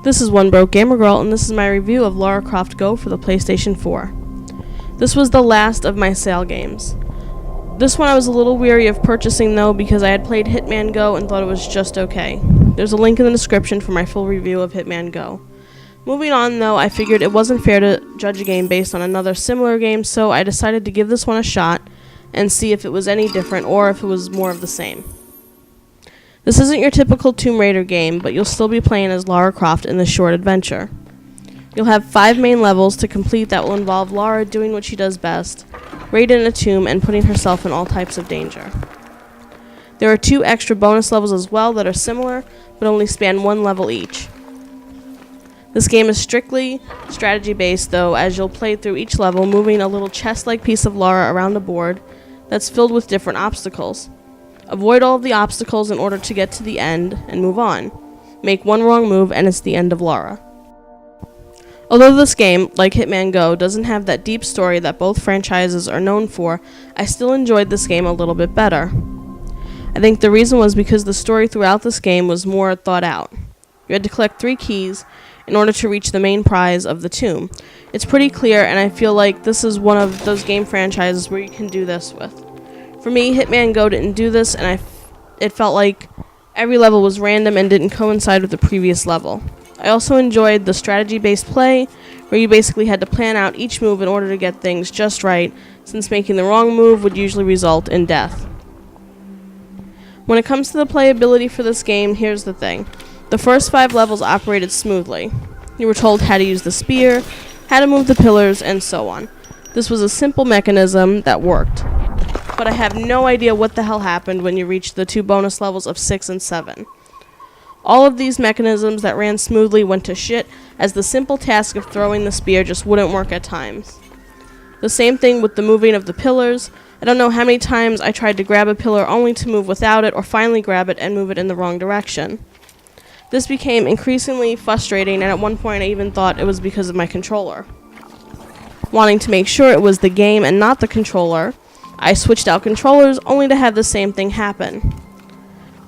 This is One Broke Gamer Girl, and this is my review of Lara Croft Go for the PlayStation 4. This was the last of my sale games. This one I was a little weary of purchasing though because I had played Hitman Go and thought it was just okay. There's a link in the description for my full review of Hitman Go. Moving on though, I figured it wasn't fair to judge a game based on another similar game, so I decided to give this one a shot and see if it was any different or if it was more of the same. This isn't your typical Tomb Raider game, but you'll still be playing as Lara Croft in this short adventure. You'll have 5 main levels to complete that will involve Lara doing what she does best, raiding a tomb and putting herself in all types of danger. There are 2 extra bonus levels as well that are similar, but only span 1 level each. This game is strictly strategy based though, as you'll play through each level moving a little chest-like piece of Lara around a board that's filled with different obstacles. Avoid all of the obstacles in order to get to the end and move on. Make one wrong move and it's the end of Lara. Although this game, like Hitman Go, doesn't have that deep story that both franchises are known for, I still enjoyed this game a little bit better. I think the reason was because the story throughout this game was more thought out. You had to collect 3 keys in order to reach the main prize of the tomb. It's pretty clear, and I feel like this is one of those game franchises where you can do this with. For me, Hitman Go didn't do this, and it felt like every level was random and didn't coincide with the previous level. I also enjoyed the strategy-based play, where you basically had to plan out each move in order to get things just right, since making the wrong move would usually result in death. When it comes to the playability for this game, here's the thing. The first 5 levels operated smoothly. You were told how to use the spear, how to move the pillars, and so on. This was a simple mechanism that worked. But I have no idea what the hell happened when you reached the 2 bonus levels of 6 and 7. All of these mechanisms that ran smoothly went to shit, as the simple task of throwing the spear just wouldn't work at times. The same thing with the moving of the pillars. I don't know how many times I tried to grab a pillar only to move without it, or finally grab it and move it in the wrong direction. This became increasingly frustrating, and at one point I even thought it was because of my controller. Wanting to make sure it was the game and not the controller, I switched out controllers only to have the same thing happen.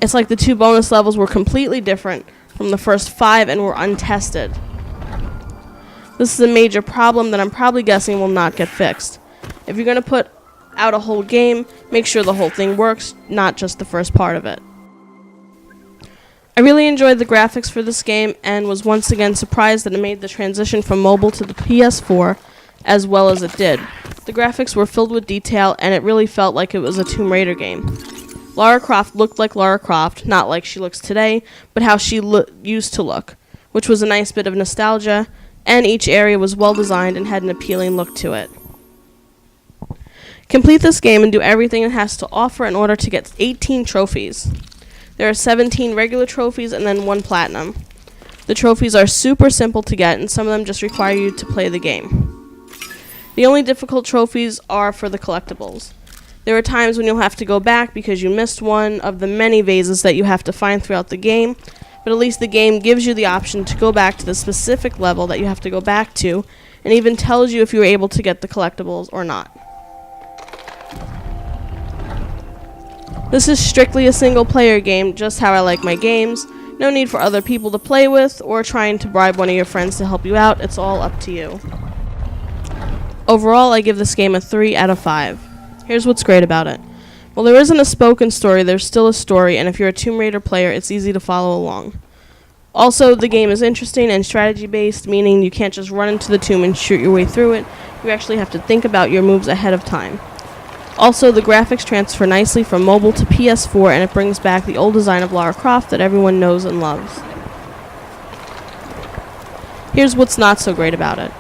It's like the 2 bonus levels were completely different from the first 5 and were untested. This is a major problem that I'm probably guessing will not get fixed. If you're going to put out a whole game, make sure the whole thing works, not just the first part of it. I really enjoyed the graphics for this game and was once again surprised that it made the transition from mobile to the PS4 as well as it did. The graphics were filled with detail and it really felt like it was a Tomb Raider game. Lara Croft looked like Lara Croft, not like she looks today, but how she used to look, which was a nice bit of nostalgia, and each area was well designed and had an appealing look to it. Complete this game and do everything it has to offer in order to get 18 trophies. There are 17 regular trophies and then 1 platinum. The trophies are super simple to get, and some of them just require you to play the game. The only difficult trophies are for the collectibles. There are times when you'll have to go back because you missed one of the many vases that you have to find throughout the game, but at least the game gives you the option to go back to the specific level that you have to go back to, and even tells you if you were able to get the collectibles or not. This is strictly a single player game, just how I like my games. No need for other people to play with, or trying to bribe one of your friends to help you out. It's all up to you. Overall, I give this game a 3 out of 5. Here's what's great about it. While there isn't a spoken story, there's still a story, and if you're a Tomb Raider player, it's easy to follow along. Also, the game is interesting and strategy-based, meaning you can't just run into the tomb and shoot your way through it. You actually have to think about your moves ahead of time. Also, the graphics transfer nicely from mobile to PS4, and it brings back the old design of Lara Croft that everyone knows and loves. Here's what's not so great about it.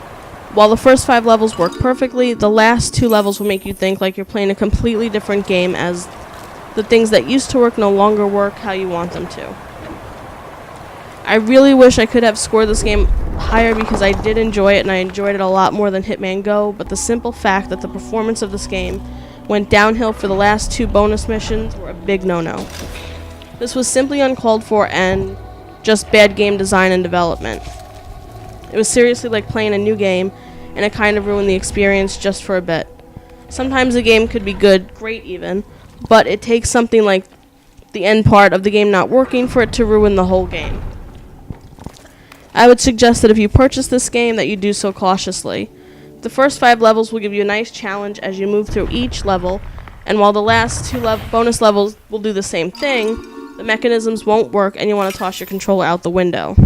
While the first 5 levels work perfectly, the last 2 levels will make you think like you're playing a completely different game, as the things that used to work no longer work how you want them to. I really wish I could have scored this game higher because I did enjoy it, and I enjoyed it a lot more than Hitman Go, but the simple fact that the performance of this game went downhill for the last 2 bonus missions were a big no-no. This was simply uncalled for and just bad game design and development. It was seriously like playing a new game, and it kind of ruined the experience just for a bit. Sometimes a game could be good, great even, but it takes something like the end part of the game not working for it to ruin the whole game. I would suggest that if you purchase this game that you do so cautiously. The first 5 levels will give you a nice challenge as you move through each level, and while the last 2 bonus levels will do the same thing, the mechanisms won't work and you want to toss your controller out the window.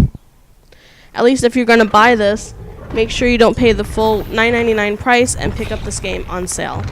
At least if you're going to buy this, make sure you don't pay the full $9.99 price and pick up this game on sale.